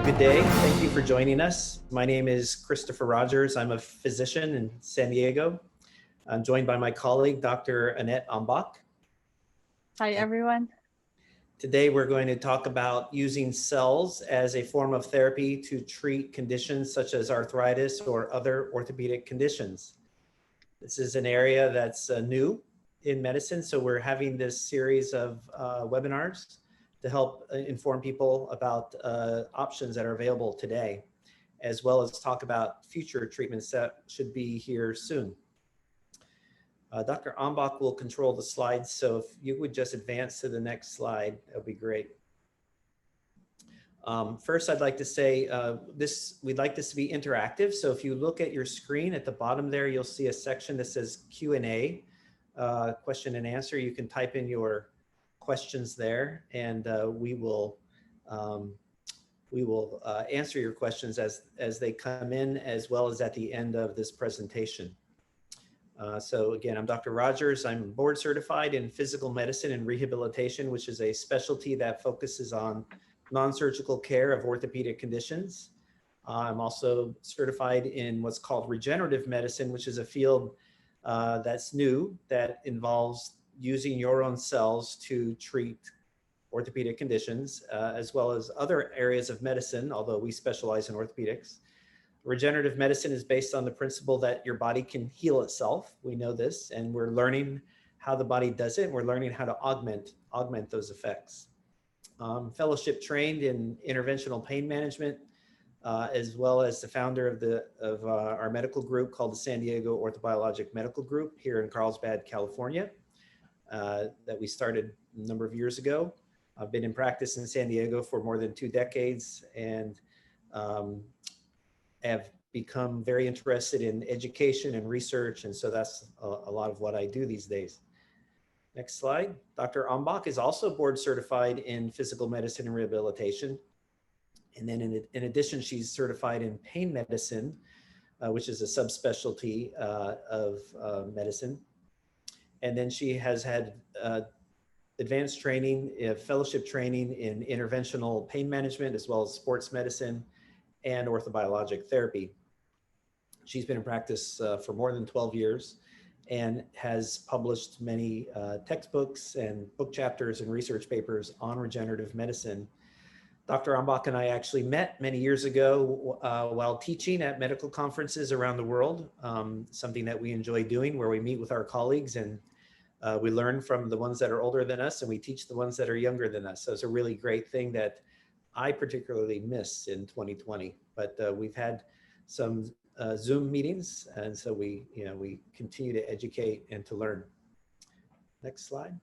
Good day. Thank you for joining us. My name is Christopher Rogers. I'm a physician in San Diego. I'm joined by my colleague, Dr. Annette Ambach. Hi, everyone. Today, we're going to talk about using cells as a form of therapy to treat conditions such as arthritis or other orthopedic conditions. This is an area that's new in medicine, so we're having this series of webinars to help inform people about options that are available today, as well as talk about future treatments that should be here soon. Dr. Ambach will control the slides, so if you would just advance to the next slide, that would be great. First, I'd like to say we'd like this to be interactive, so if you look at your screen at the bottom there, you'll see a section that says Q&A, question and answer. You can type in your questions there, and we will answer your questions as they come in, as well as at the end of this presentation. So again, I'm Dr. Rogers. I'm board certified in physical medicine and rehabilitation, which is a specialty that focuses on non-surgical care of orthopedic conditions. I'm also certified in what's called regenerative medicine, which is a field that's new, that involves using your own cells to treat orthopedic conditions, as well as other areas of medicine, although we specialize in orthopedics. Regenerative medicine is based on the principle that your body can heal itself. We know this, and we're learning how the body does it, and we're learning how to augment those effects. Fellowship trained in interventional pain management, as well as the founder of our medical group called the San Diego Ortho Biologic Medical Group here in Carlsbad, California, that we started a number of years ago. I've been in practice in San Diego for more than 2 decades, and have become very interested in education and research, and so that's a lot of what I do these days. Next slide. Dr. Ambach is also board certified in physical medicine and rehabilitation. And then in addition, she's certified in pain medicine, which is a subspecialty of medicine. And then she has had advanced training, fellowship training in interventional pain management, as well as sports medicine and orthobiologic therapy. She's been in practice for more than 12 years and has published many textbooks and book chapters and research papers on regenerative medicine. Dr. Ambach and I actually met many years ago while teaching at medical conferences around the world, something that we enjoy doing, where we meet with our colleagues and we learn from the ones that are older than us, and we teach the ones that are younger than us. So it's a really great thing that I particularly miss in 2020, but we've had some Zoom meetings, and so we continue to educate and to learn. Next slide.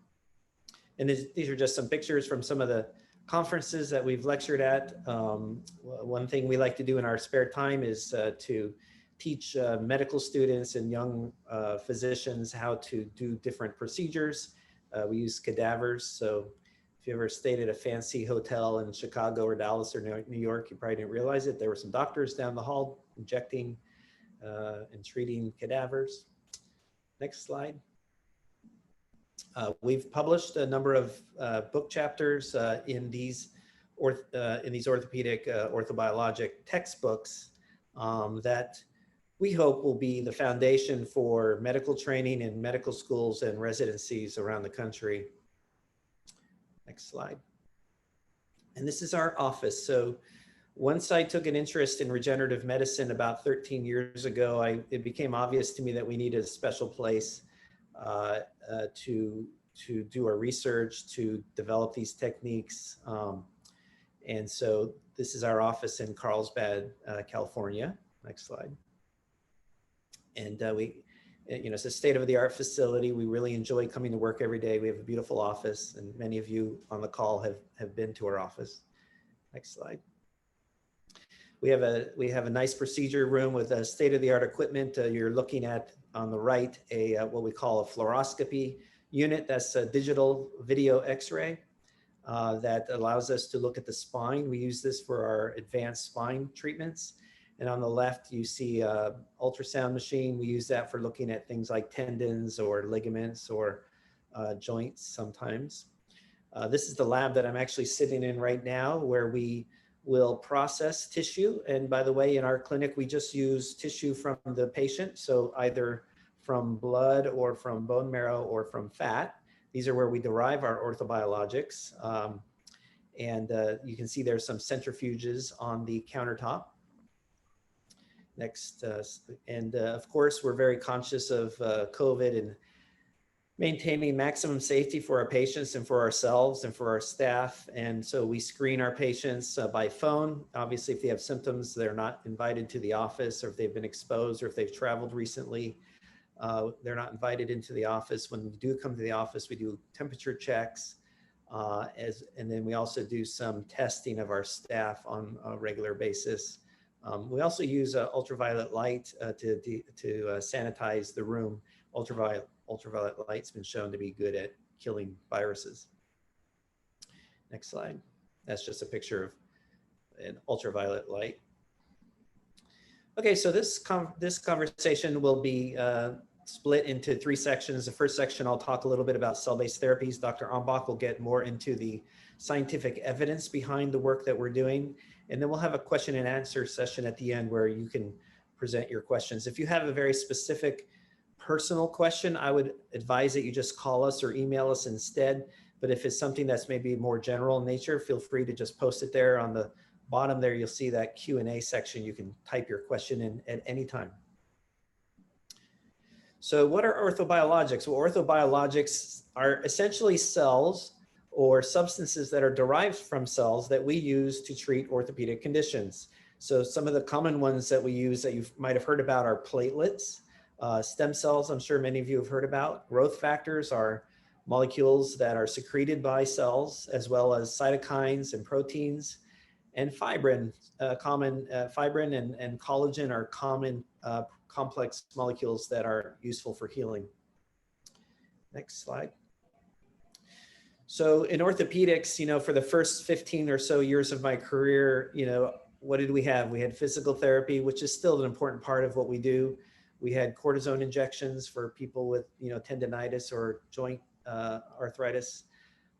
And these are just some pictures from some of the conferences that we've lectured at. One thing we like to do in our spare time is to teach medical students and young physicians how to do different procedures. We use cadavers, so if you ever stayed at a fancy hotel in Chicago or Dallas or New York, you probably didn't realize it. There were some doctors down the hall injecting and treating cadavers. Next slide. We've published a number of book chapters in these orthopedic orthobiologic textbooks that we hope will be the foundation for medical training in medical schools and residencies around the country. Next slide. And this is our office. So once I took an interest in regenerative medicine about 13 years ago, it became obvious to me that we needed a special place to do our research, to develop these techniques. And so this is our office in Carlsbad, California. Next slide. And it's a state-of-the-art facility. We really enjoy coming to work every day. We have a beautiful office, and many of you on the call have been to our office. Next slide. We have a nice procedure room with state-of-the-art equipment. You're looking at on the right what we call a fluoroscopy unit. That's a digital video X-ray that allows us to look at the spine. We use this for our advanced spine treatments. And on the left, you see an ultrasound machine. We use that for looking at things like tendons or ligaments or joints sometimes. This is the lab that I'm actually sitting in right now, where we will process tissue. And by the way, in our clinic, we just use tissue from the patient. So either from blood or from bone marrow or from fat. These are where we derive our orthobiologics. You can see there's some centrifuges on the countertop. Next, of course, we're very conscious of COVID and maintaining maximum safety for our patients and for ourselves and for our staff. And so we screen our patients by phone. Obviously, if they have symptoms, they're not invited to the office, or if they've been exposed, or if they've traveled recently, they're not invited into the office. When we do come to the office, we do temperature checks. And then we also do some testing of our staff on a regular basis. We also use ultraviolet light to sanitize the room. Ultraviolet light's been shown to be good at killing viruses. Next slide. That's just a picture of an ultraviolet light. Okay, so this conversation will be split into 3 sections. The first section, I'll talk a little bit about cell-based therapies. Dr. Ambach will get more into the scientific evidence behind the work that we're doing. And then we'll have a question and answer session at the end where you can present your questions. If you have a very specific personal question, I would advise that you just call us or email us instead. But if it's something that's maybe more general in nature, feel free to just post it there. On the bottom there, you'll see that Q&A section. You can type your question in at any time. So what are orthobiologics? Well, orthobiologics are essentially cells or substances that are derived from cells that we use to treat orthopedic conditions. So some of the common ones that we use that you might have heard about are platelets, stem cells, I'm sure many of you have heard about. Growth factors are molecules that are secreted by cells, as well as cytokines and proteins. And fibrin, fibrin and collagen are common complex molecules that are useful for healing. Next slide. So in orthopedics, you know, for the first 15 or so years of my career, you know, what did we have? We had physical therapy, which is still an important part of what we do. We had cortisone injections for people with, you know, tendinitis or joint arthritis.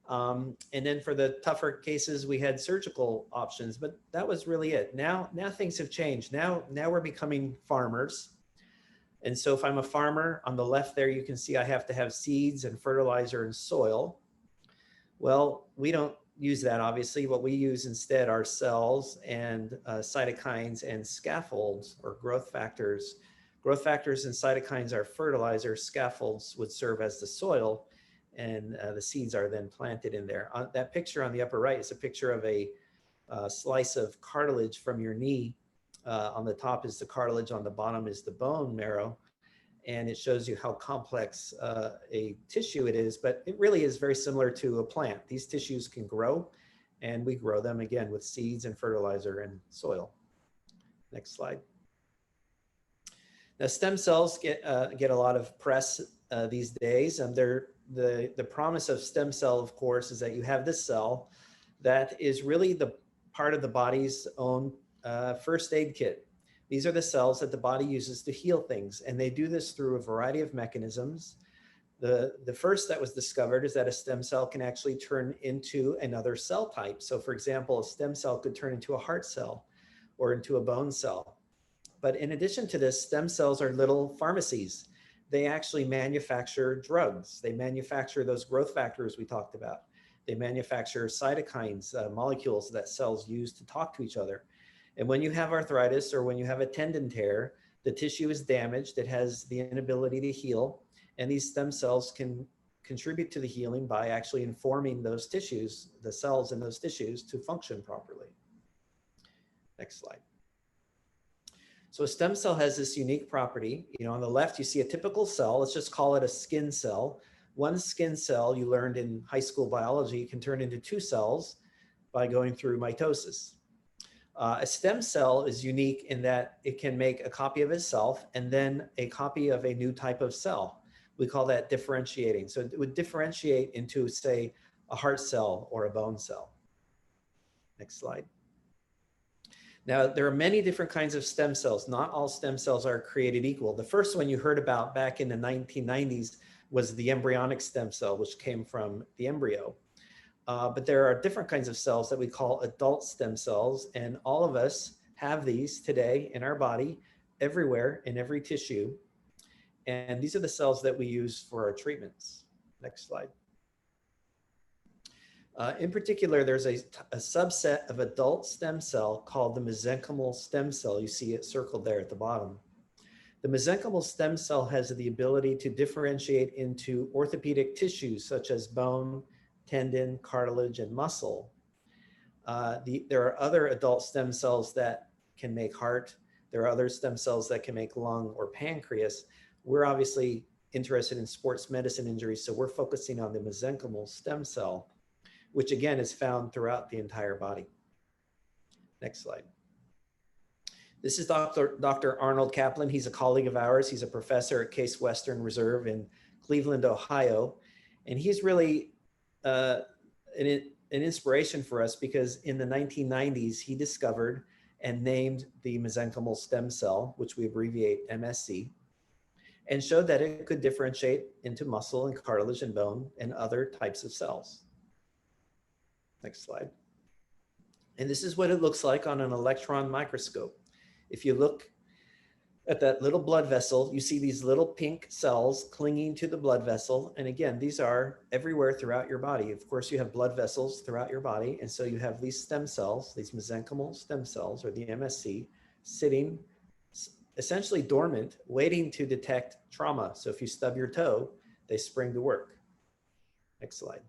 And then for the tougher cases, we had surgical options, but that was really it. Now things have changed. Now we're becoming farmers. And so if I'm a farmer, on the left there, you can see I have to have seeds and fertilizer and soil. Well, we don't use that, obviously. What we use instead are cells and cytokines and scaffolds or growth factors. Growth factors and cytokines are fertilizer. Scaffolds would serve as the soil, and the seeds are then planted in there. That picture on the upper right is a picture of a slice of cartilage from your knee. On the top is the cartilage, on the bottom is the bone marrow. And it shows you how complex a tissue it is, but it really is very similar to a plant. These tissues can grow, and we grow them again with seeds and fertilizer and soil. Next slide. Now, stem cells get a lot of press these days, and the promise of stem cell, of course, is that you have this cell that is really the part of the body's own first aid kit. These are the cells that the body uses to heal things, and they do this through a variety of mechanisms. The first that was discovered is that a stem cell can actually turn into another cell type. So for example, a stem cell could turn into a heart cell or into a bone cell. But in addition to this, stem cells are little pharmacies. They actually manufacture drugs. They manufacture those growth factors we talked about. They manufacture cytokines, molecules that cells use to talk to each other. And when you have arthritis or when you have a tendon tear, the tissue is damaged. It has the inability to heal. And these stem cells can contribute to the healing by actually informing those tissues, the cells in those tissues, to function properly. Next slide. So a stem cell has this unique property. You know, on the left, you see a typical cell. Let's just call it a skin cell. One skin cell, you learned in high school biology, can turn into 2 cells by going through mitosis. A stem cell is unique in that it can make a copy of itself and then a copy of a new type of cell. We call that differentiating. So it would differentiate into, say, a heart cell or a bone cell. Next slide. Now, there are many different kinds of stem cells. Not all stem cells are created equal. The first one you heard about back in the 1990s was the embryonic stem cell, which came from the embryo. But there are different kinds of cells that we call adult stem cells, and all of us have these today in our body, everywhere, in every tissue. And these are the cells that we use for our treatments. Next slide. In particular, there's a subset of adult stem cell called the mesenchymal stem cell. You see it circled there at the bottom. The mesenchymal stem cell has the ability to differentiate into orthopedic tissues such as bone, tendon, cartilage, and muscle. There are other adult stem cells that can make heart. There are other stem cells that can make lung or pancreas. We're obviously interested in sports medicine injuries, so we're focusing on the mesenchymal stem cell, which again is found throughout the entire body. Next slide. This is Dr. Arnold Kaplan. He's a colleague of ours. He's a professor at Case Western Reserve in Cleveland, Ohio. And he's really an inspiration for us because in the 1990s, he discovered and named the mesenchymal stem cell, which we abbreviate MSC, and showed that it could differentiate into muscle and cartilage and bone and other types of cells. Next slide. And this is what it looks like on an electron microscope. If you look at that little blood vessel, you see these little pink cells clinging to the blood vessel. And again, these are everywhere throughout your body. Of course, you have blood vessels throughout your body. And so you have these stem cells, these mesenchymal stem cells, or the MSC, sitting essentially dormant, waiting to detect trauma. So if you stub your toe, they spring to work. Next slide.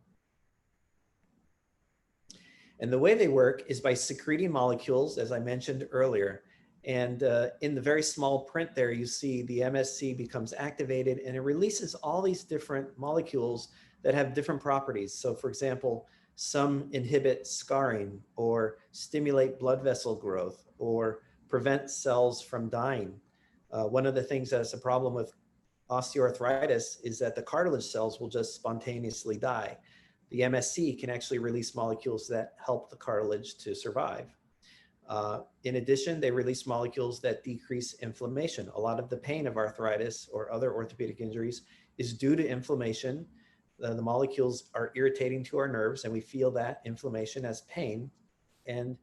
And the way they work is by secreting molecules, as I mentioned earlier. And in the very small print there, you see the MSC becomes activated and it releases all these different molecules that have different properties. So for example, some inhibit scarring or stimulate blood vessel growth or prevent cells from dying. One of the things that's a problem with osteoarthritis is that the cartilage cells will just spontaneously die. The MSC can actually release molecules that help the cartilage to survive. In addition, they release molecules that decrease inflammation. A lot of the pain of arthritis or other orthopedic injuries is due to inflammation. The molecules are irritating to our nerves and we feel that inflammation as pain. And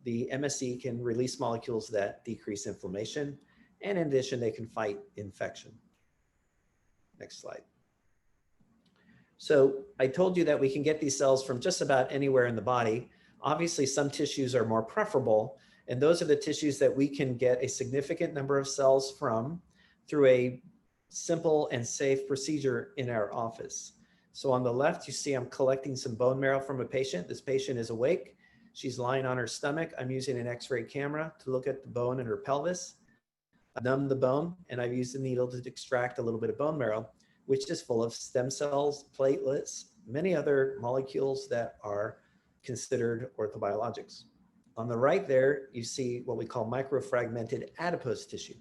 the MSC can release molecules that decrease inflammation. And in addition, they can fight infection. Next slide. So I told you that we can get these cells from just about anywhere in the body. Obviously, some tissues are more preferable, and those are the tissues that we can get a significant number of cells from through a simple and safe procedure in our office. So on the left, you see I'm collecting some bone marrow from a patient. This patient is awake. She's lying on her stomach. I'm using an X-ray camera to look at the bone in her pelvis. I've numbed the bone, and I've used a needle to extract a little bit of bone marrow, which is full of stem cells, platelets, many other molecules that are considered orthobiologics. On the right there, you see what we call microfragmented adipose tissue.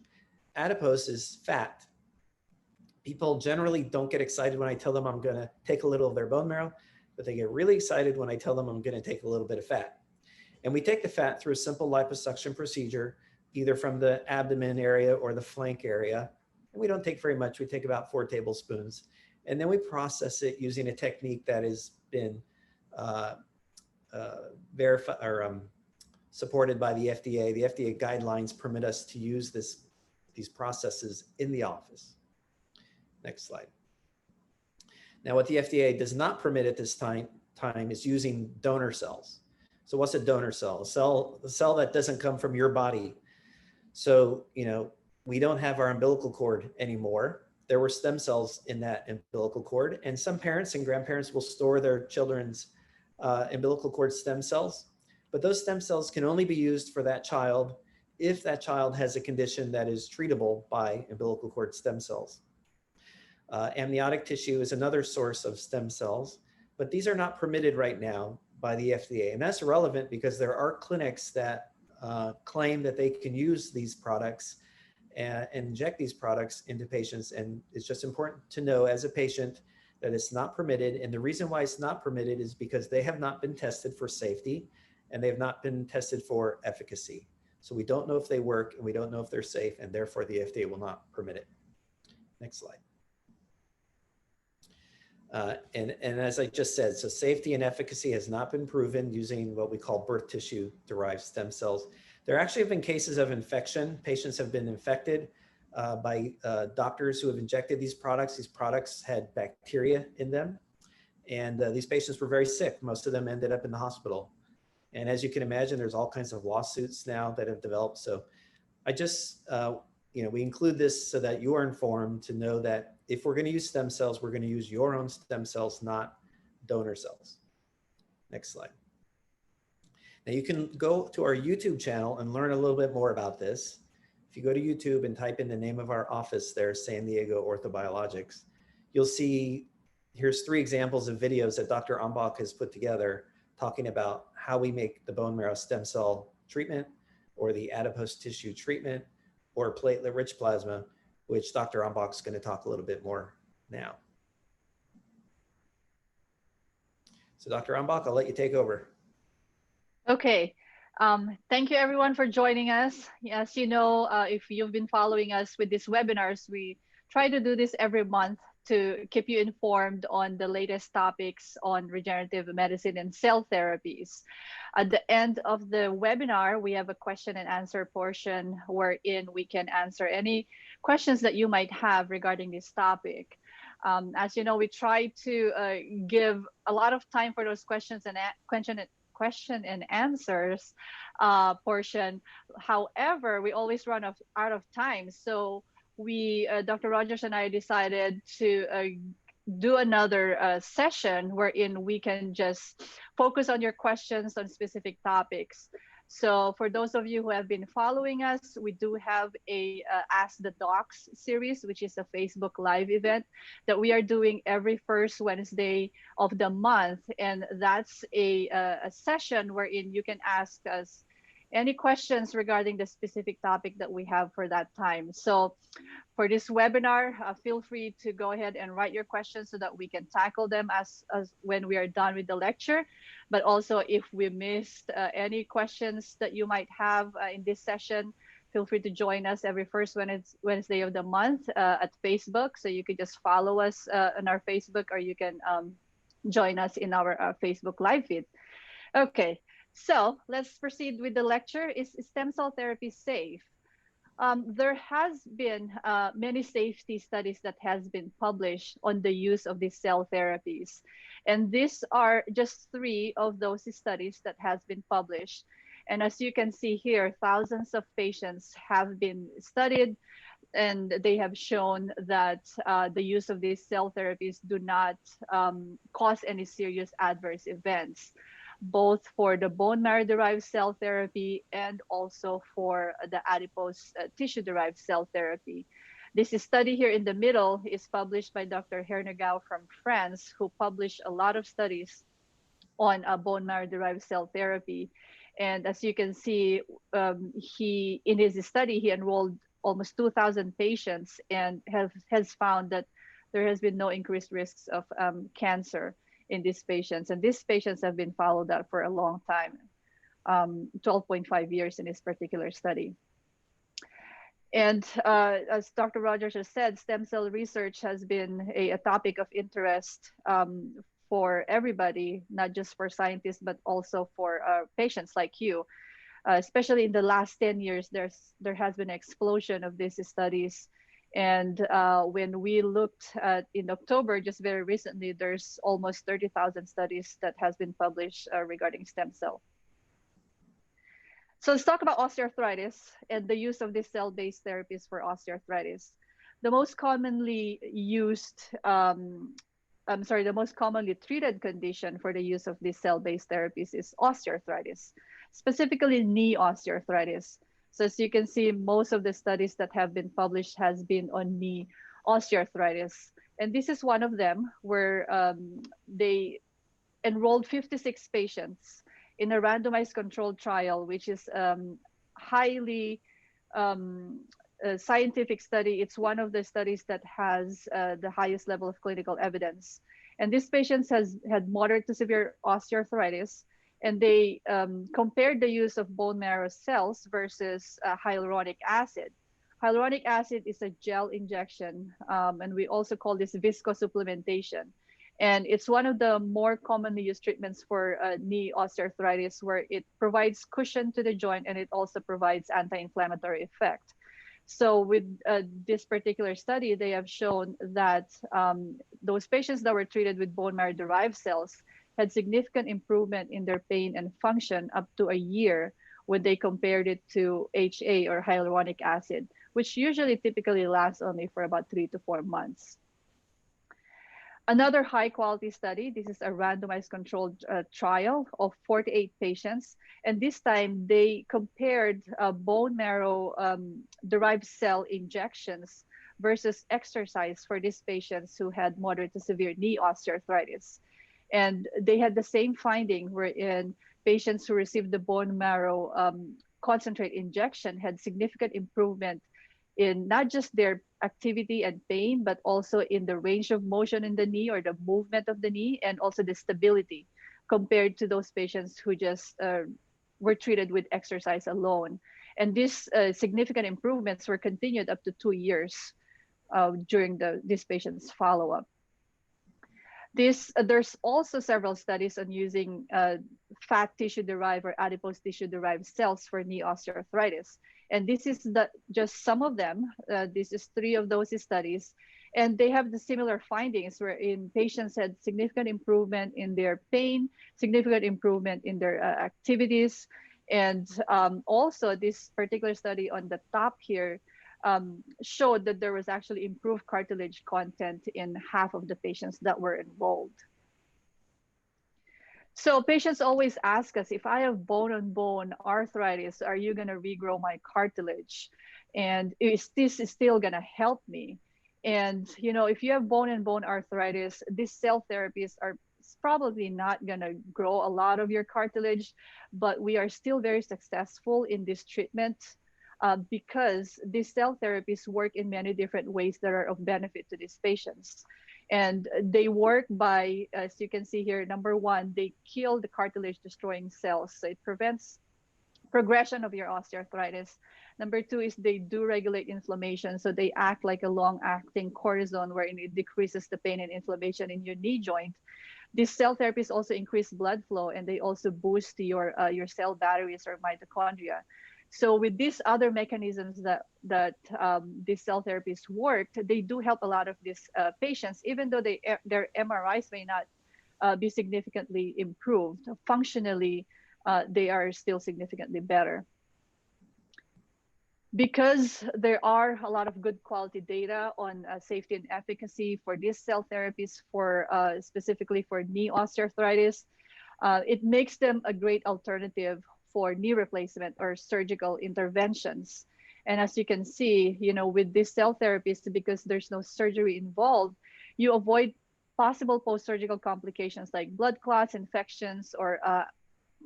Adipose is fat. People generally don't get excited when I tell them I'm gonna take a little of their bone marrow, but they get really excited when I tell them I'm gonna take a little bit of fat. And we take the fat through a simple liposuction procedure, either from the abdomen area or the flank area. And we don't take very much, we take about 4 tablespoons. And then we process it using a technique that has been verified or supported by the FDA. The FDA guidelines permit us to use these processes in the office. Next slide. Now, what the FDA does not permit at this time is using donor cells. So what's a donor cell? A cell that doesn't come from your body. So, you know, we don't have our umbilical cord anymore. There were stem cells in that umbilical cord, and some parents and grandparents will store their children's umbilical cord stem cells, but those stem cells can only be used for that child if that child has a condition that is treatable by umbilical cord stem cells. Amniotic tissue is another source of stem cells, but these are not permitted right now by the FDA. And that's relevant because there are clinics that claim that they can use these products and inject these products into patients. And it's just important to know as a patient that it's not permitted. And the reason why it's not permitted is because they have not been tested for safety and they have not been tested for efficacy. So we don't know if they work and we don't know if they're safe, and therefore the FDA will not permit it. Next slide. And as I just said, so safety and efficacy has not been proven using what we call birth tissue derived stem cells. There actually have been cases of infection. Patients have been infected by doctors who have injected these products. These products had bacteria in them. And these patients were very sick. Most of them ended up in the hospital. And as you can imagine, there's all kinds of lawsuits now that have developed. So I just, we include this so that you are informed to know that if we're going to use stem cells, we're going to use your own stem cells, not donor cells. Next slide. Now you can go to our YouTube channel and learn a little bit more about this. If you go to YouTube and type in the name of our office there, San Diego Ortho Biologics, you'll see, here's 3 examples of videos that Dr. Ambach has put together talking about how we make the bone marrow stem cell treatment or the adipose tissue treatment or platelet-rich plasma, which Dr. Ambach is going to talk a little bit more now. So Dr. Ambach, I'll let you take over. Okay. Thank you everyone for joining us. As you know, if you've been following us with these webinars, we try to do this every month to keep you informed on the latest topics on regenerative medicine and cell therapies. At the end of the webinar, we have a question and answer portion wherein we can answer any questions that you might have regarding this topic. As you know, we try to give a lot of time for those questions and question and answers portion. However, we always run out of time. So we, Dr. Rogers and I decided to do another session wherein we can just focus on your questions on specific topics. So for those of you who have been following us, we do have a Ask the Docs series, which is a Facebook Live event that we are doing every first Wednesday of the month. And that's a session wherein you can ask us any questions regarding the specific topic that we have for that time. So for this webinar, feel free to go ahead and write your questions so that we can tackle them as when we are done with the lecture. But also if we missed any questions that you might have in this session, feel free to join us every first Wednesday of the month at Facebook. So you could just follow us on our Facebook, or you can join us in our Facebook live feed. Okay. So let's proceed with the lecture. Is stem cell therapy safe? There has been many safety studies that has been published on the use of these cell therapies. And these are just 3 of those studies that has been published. And as you can see here, thousands of patients have been studied, and they have shown that the use of these cell therapies do not cause any serious adverse events, both for the bone marrow derived cell therapy and also for the adipose tissue derived cell therapy. This study here in the middle is published by Dr. Hernegau from France, who published a lot of studies on bone marrow derived cell therapy. And as you can see, in his study, he enrolled almost 2,000 patients and has found that there has been no increased risks of cancer in these patients. And these patients have been followed up for a long time, 12.5 years in this particular study. And as Dr. Rogers has said, stem cell research has been a topic of interest for everybody, not just for scientists, but also for patients like you. Especially in the last 10 years, there has been an explosion of these studies. And when we looked at in October, just very recently, there's almost 30,000 studies that has been published regarding stem cell. So let's talk about osteoarthritis and the use of these cell-based therapies for osteoarthritis. The most commonly used, the most commonly treated condition for the use of these cell-based therapies is osteoarthritis, specifically knee osteoarthritis. So as you can see, most of the studies that have been published has been on knee osteoarthritis. And this is one of them where they enrolled 56 patients in a randomized controlled trial, which is highly scientific study. It's one of the studies that has the highest level of clinical evidence. And these patients had moderate to severe osteoarthritis. And they compared the use of bone marrow cells versus hyaluronic acid. Hyaluronic acid is a gel injection, and we also call this viscosupplementation. And it's one of the more commonly used treatments for knee osteoarthritis, where it provides cushion to the joint and it also provides anti-inflammatory effect. So with this particular study, they have shown that those patients that were treated with bone marrow derived cells had significant improvement in their pain and function up to a year when they compared it to HA or hyaluronic acid, which usually typically lasts only for about 3 to 4 months. Another high quality study, this is a randomized controlled trial of 48 patients. And this time they compared bone marrow derived cell injections versus exercise for these patients who had moderate to severe knee osteoarthritis. And they had the same finding, wherein patients who received the bone marrow concentrate injection had significant improvement in not just their activity and pain, but also in the range of motion in the knee or the movement of the knee, and also the stability compared to those patients who just were treated with exercise alone. And these significant improvements were continued up to 2 years during this patient's follow-up. There's also several studies on using fat tissue derived or adipose tissue derived cells for knee osteoarthritis. And this is just some of them. This is 3 of those studies. And they have the similar findings, wherein patients had significant improvement in their pain, significant improvement in their activities. And also this particular study on the top here showed that there was actually improved cartilage content in half of the patients that were enrolled. So patients always ask us, if I have bone-on-bone arthritis, are you going to regrow my cartilage? And is this still going to help me? And, you know, if you have bone-on-bone arthritis, these cell therapies are probably not going to grow a lot of your cartilage, but we are still very successful in this treatment because these cell therapies work in many different ways that are of benefit to these patients. And they work by, as you can see here, number 1, they kill the cartilage destroying cells. So it prevents progression of your osteoarthritis. Number 2 is they do regulate inflammation. So they act like a long-acting cortisone, wherein it decreases the pain and inflammation in your knee joint. These cell therapies also increase blood flow, and they also boost your cell batteries or mitochondria. So with these other mechanisms that these cell therapies worked, they do help a lot of these patients, even though their MRIs may not be significantly improved. Functionally, they are still significantly better. Because there are a lot of good quality data on safety and efficacy for these cell therapies, for specifically for knee osteoarthritis, it makes them a great alternative for knee replacement or surgical interventions. And as you can see, you know, with these cell therapies, because there's no surgery involved, you avoid possible post-surgical complications like blood clots, infections, or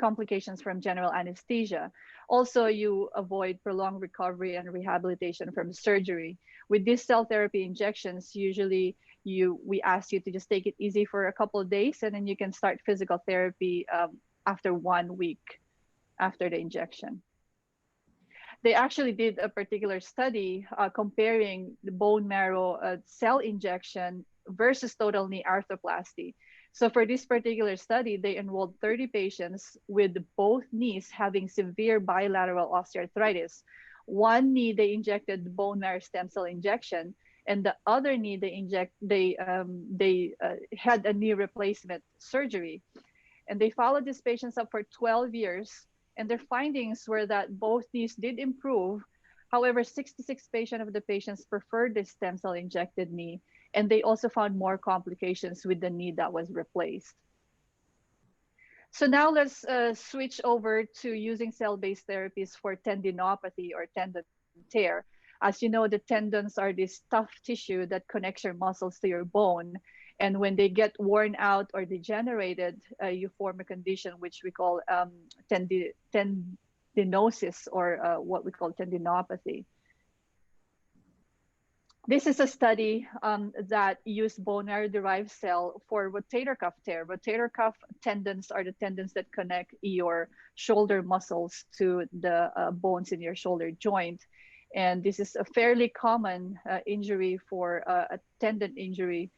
complications from general anesthesia. Also, you avoid prolonged recovery and rehabilitation from surgery. With these cell therapy injections, usually we ask you to just take it easy for a couple of days, and then you can start physical therapy after 1 week after the injection. They actually did a particular study comparing the bone marrow cell injection versus total knee arthroplasty. So for this particular study, they enrolled 30 patients with both knees having severe bilateral osteoarthritis. One knee, they injected the bone marrow stem cell injection, and the other knee, they had a knee replacement surgery. And they followed these patients up for 12 years. And their findings were that both knees did improve. However, 66% of the patients preferred the stem cell injected knee, and they also found more complications with the knee that was replaced. So now let's switch over to using cell-based therapies for tendinopathy or tendon tear. As you know, the tendons are this tough tissue that connects your muscles to your bone. And when they get worn out or degenerated, you form a condition which we call tendinosis, or what we call tendinopathy. This is a study that used bone marrow derived cell for rotator cuff tear. Rotator cuff tendons are the tendons that connect your shoulder muscles to the bones in your shoulder joint. And this is a fairly common injury for a tendon injury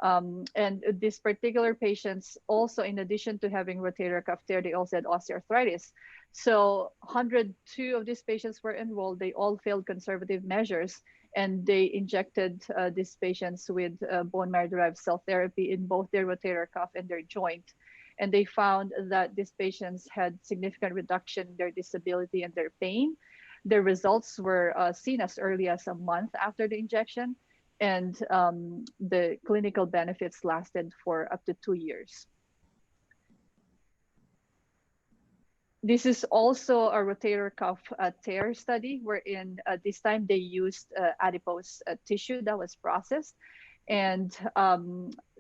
And these particular patients also, in addition to having rotator cuff tear, they also had osteoarthritis. So 102 of these patients were enrolled. They all failed conservative measures, and they injected these patients with bone marrow-derived cell therapy in both their rotator cuff and their joint. And they found that these patients had significant reduction in their disability and their pain. Their results were seen as early as a month after the injection, and the clinical benefits lasted for up to 2 years. This is also a rotator cuff tear study, wherein this time they used adipose tissue that was processed, and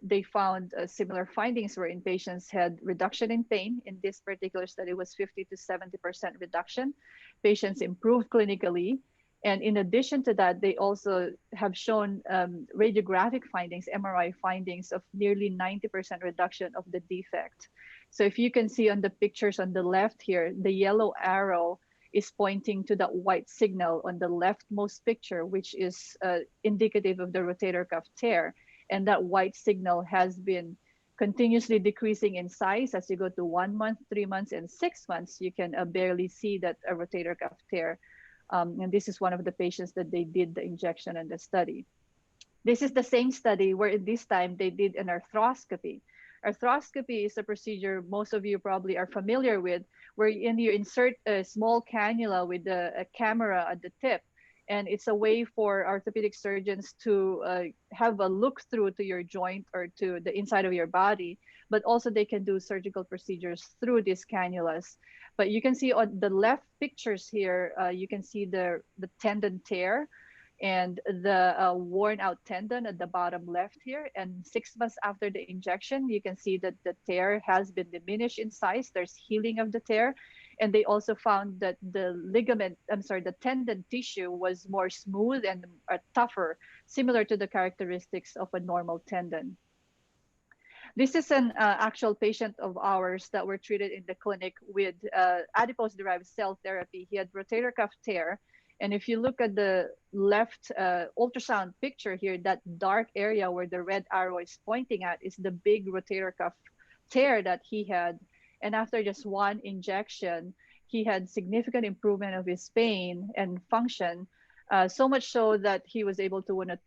they found similar findings wherein patients had reduction in pain. In this particular study, was 50 to 70% reduction. Patients improved clinically. And in addition to that, they also have shown radiographic findings, MRI findings of nearly 90% reduction of the defect. So if you can see on the pictures on the left here, the yellow arrow is pointing to that white signal on the leftmost picture, which is indicative of the rotator cuff tear. And that white signal has been continuously decreasing in size as you go to 1 month, 3 months, and 6 months. You can barely see that a rotator cuff tear. And this is one of the patients that they did the injection in the study. This is the same study where this time they did an arthroscopy. Arthroscopy is a procedure most of you probably are familiar with, wherein you insert a small cannula with a camera at the tip. And it's a way for orthopedic surgeons to have a look through to your joint or to the inside of your body, but also they can do surgical procedures through these cannulas. But you can see on the left pictures here, you can see the tendon tear and the worn out tendon at the bottom left here. And 6 months after the injection, you can see that the tear has been diminished in size. There's healing of the tear. And they also found that the tendon tissue was more smooth and tougher, similar to the characteristics of a normal tendon. This is an actual patient of ours that were treated in the clinic with adipose-derived cell therapy. He had rotator cuff tear. And if you look at the left ultrasound picture here, that dark area where the red arrow is pointing at is the big rotator cuff tear that he had. And after just one injection, he had significant improvement of his pain and function, so much so that he was able to win a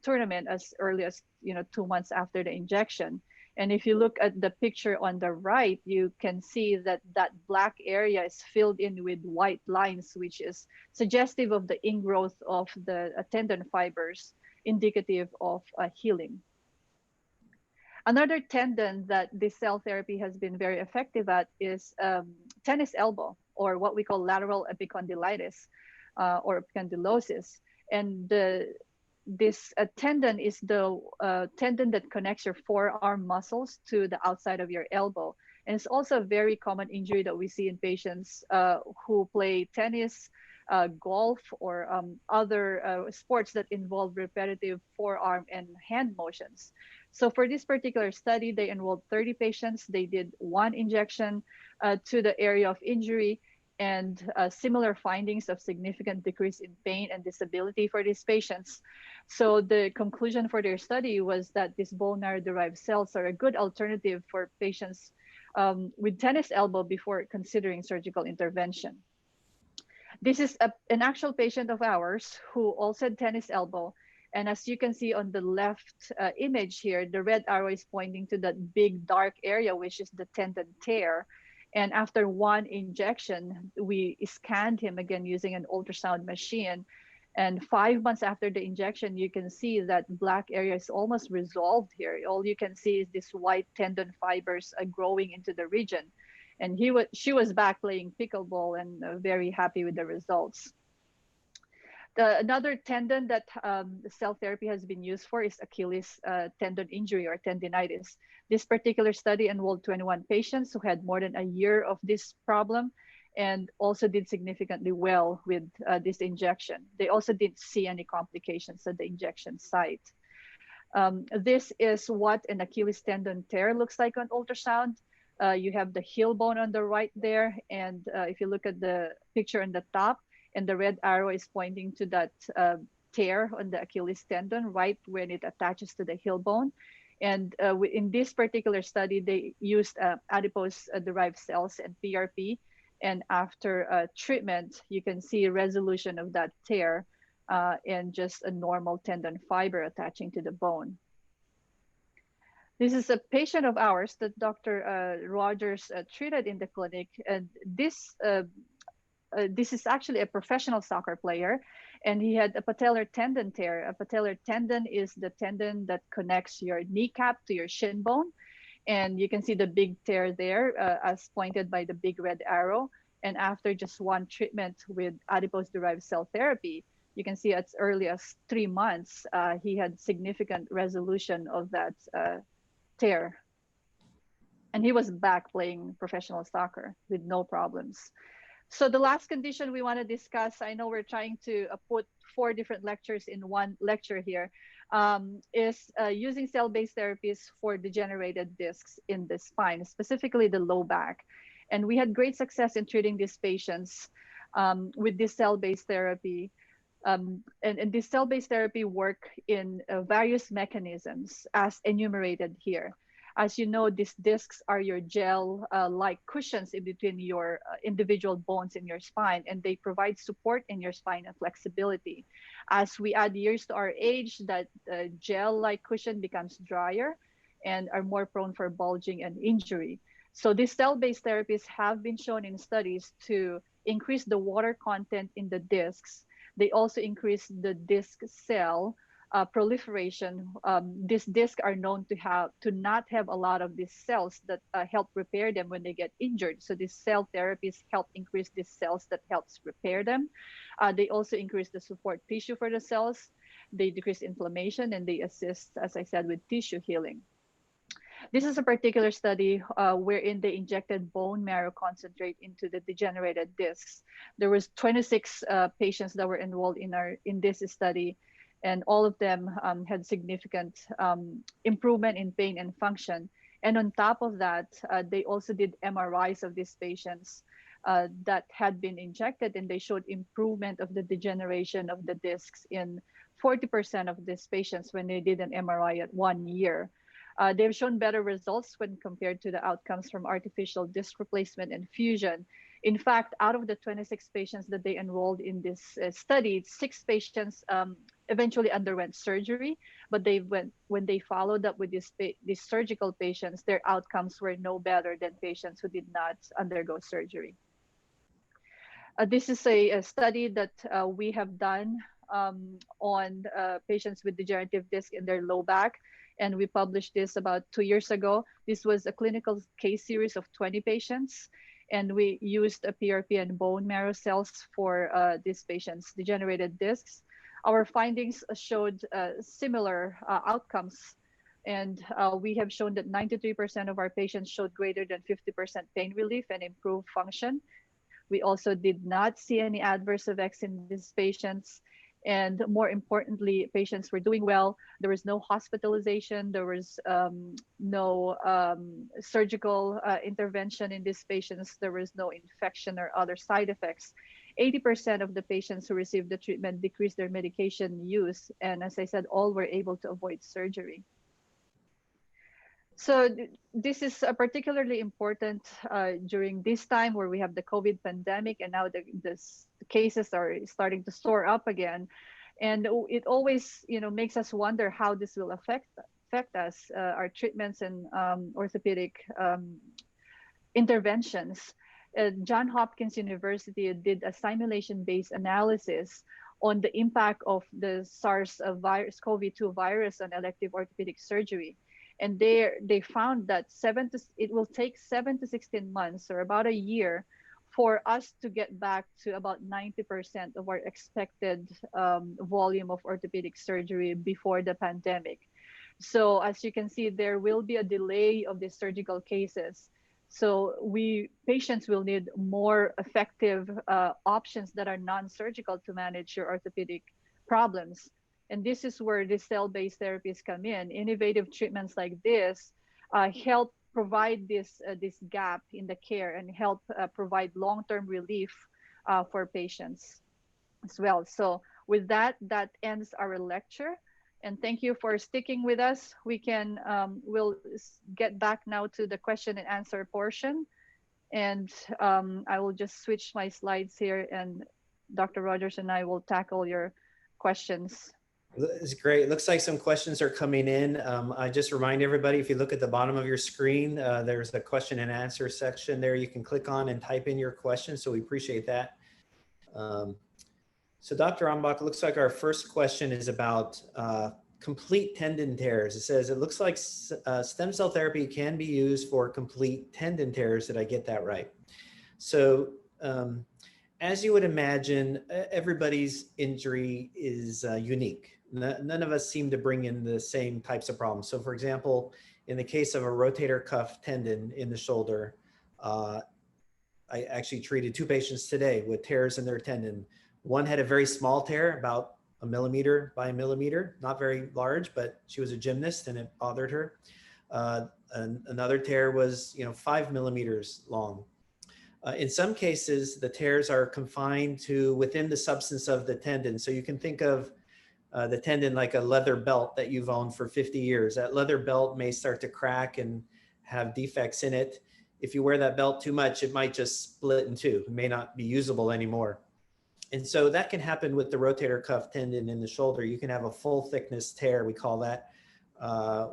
tournament as early as 2 months after the injection. And if you look at the picture on the right, you can see that that black area is filled in with white lines, which is suggestive of the ingrowth of the tendon fibers, indicative of healing. Another tendon that this cell therapy has been very effective at is tennis elbow, or what we call lateral epicondylitis or epicondylosis. And this tendon is the tendon that connects your forearm muscles to the outside of your elbow. And it's also a very common injury that we see in patients who play tennis, golf, or other sports that involve repetitive forearm and hand motions. So for this particular study, they enrolled 30 patients. They did 1 injection to the area of injury, and similar findings of significant decrease in pain and disability for these patients. So the conclusion for their study was that these bone marrow-derived cells are a good alternative for patients with tennis elbow before considering surgical intervention. This is an actual patient of ours who also had tennis elbow. And as you can see on the left image here, the red arrow is pointing to that big dark area, which is the tendon tear. And after 1 injection, we scanned him again using an ultrasound machine. And 5 months after the injection, you can see that black area is almost resolved here. All you can see is this white tendon fibers growing into the region. And she was back playing pickleball and very happy with the results. Another tendon that the cell therapy has been used for is Achilles tendon injury or tendinitis. This particular study enrolled 21 patients who had more than a year of this problem and also did significantly well with this injection. They also didn't see any complications at the injection site. This is what an Achilles tendon tear looks like on ultrasound. You have the heel bone on the right there. And if you look at the picture on the top, and the red arrow is pointing to that tear on the Achilles tendon, right when it attaches to the heel bone. And in this particular study, they used adipose-derived cells and PRP. And after treatment, you can see a resolution of that tear and just a normal tendon fiber attaching to the bone. This is a patient of ours that Dr. Rogers treated in the clinic. And this is actually a professional soccer player, and he had a patellar tendon tear. A patellar tendon is the tendon that connects your kneecap to your shin bone. And you can see the big tear there as pointed by the big red arrow. And after just one treatment with adipose-derived cell therapy, you can see as early as 3 months, he had significant resolution of that tear. And he was back playing professional soccer with no problems. So the last condition we want to discuss, I know we're trying to put 4 different lectures in one lecture here, is using cell-based therapies for degenerated discs in the spine, specifically the low back. And we had great success in treating these patients with this cell-based therapy. And this cell-based therapy work in various mechanisms as enumerated here. As you know, these discs are your gel-like cushions in between your individual bones in your spine, and they provide support in your spine and flexibility. As we add years to our age, that gel-like cushion becomes drier and are more prone for bulging and injury. So these cell-based therapies have been shown in studies to increase the water content in the discs. They also increase the disc cell proliferation. These discs are known to not have a lot of these cells that help repair them when they get injured. So these cell therapies help increase these cells that helps repair them. They also increase the support tissue for the cells. They decrease inflammation, and they assist, as I said, with tissue healing. This is a particular study wherein they injected bone marrow concentrate into the degenerated discs. There was 26 patients that were enrolled in this study, and all of them had significant improvement in pain and function. And on top of that, they also did MRIs of these patients that had been injected, and they showed improvement of the degeneration of the discs in 40% of these patients when they did an MRI at 1 year. They've shown better results when compared to the outcomes from artificial disc replacement and fusion. In fact, out of the 26 patients that they enrolled in this study, 6 patients eventually underwent surgery, but when they followed up with these surgical patients, their outcomes were no better than patients who did not undergo surgery. This is a study that we have done on patients with degenerative disc in their low back, and we published this about 2 years ago. This was a clinical case series of 20 patients, and we used a PRP and bone marrow cells for these patients' degenerated discs. Our findings showed similar outcomes, and we have shown that 93% of our patients showed greater than 50% pain relief and improved function. We also did not see any adverse effects in these patients. And more importantly, patients were doing well. There was no hospitalization. There was no surgical intervention in these patients. There was no infection or other side effects. 80% of the patients who received the treatment decreased their medication use. And as I said, all were able to avoid surgery. So this is particularly important during this time where we have the COVID pandemic, and now the cases are starting to soar up again. And it always, makes us wonder how this will affect us, our treatments and orthopedic interventions. Johns Hopkins University did a simulation-based analysis on the impact of the SARS-CoV-2 virus on elective orthopedic surgery. And they found that it will take 7 to 16 months, or about a year, for us to get back to about 90% of our expected volume of orthopedic surgery before the pandemic. So as you can see, there will be a delay of these surgical cases. So patients will need more effective options that are non-surgical to manage your orthopedic problems. And this is where the cell-based therapies come in. Innovative treatments like this help provide this gap in the care and help provide long-term relief for patients as well. So with that ends our lecture. And thank you for sticking with us. We'll get back now to the question and answer portion. And I will just switch my slides here, and Dr. Rogers and I will tackle your questions. It's great. It looks like some questions are coming in. I just remind everybody, if you look at the bottom of your screen, there's a question and answer section there you can click on and type in your question. So we appreciate that. So Dr. Ambach, it looks like our first question is about complete tendon tears. It says, it looks like stem cell therapy can be used for complete tendon tears. Did I get that right? So as you would imagine, everybody's injury is unique. None of us seem to bring in the same types of problems. So for example, in the case of a rotator cuff tendon in the shoulder, I actually treated 2 patients today with tears in their tendon. One had a very small tear, about 1 millimeter by 1 millimeter, not very large, but she was a gymnast and it bothered her. Another tear was, 5 millimeters long. In some cases, the tears are confined to within the substance of the tendon. So you can think of the tendon like a leather belt that you've owned for 50 years. That leather belt may start to crack and have defects in it. If you wear that belt too much, it might just split in two. It may not be usable anymore. And so that can happen with the rotator cuff tendon in the shoulder. You can have a full thickness tear, we call that,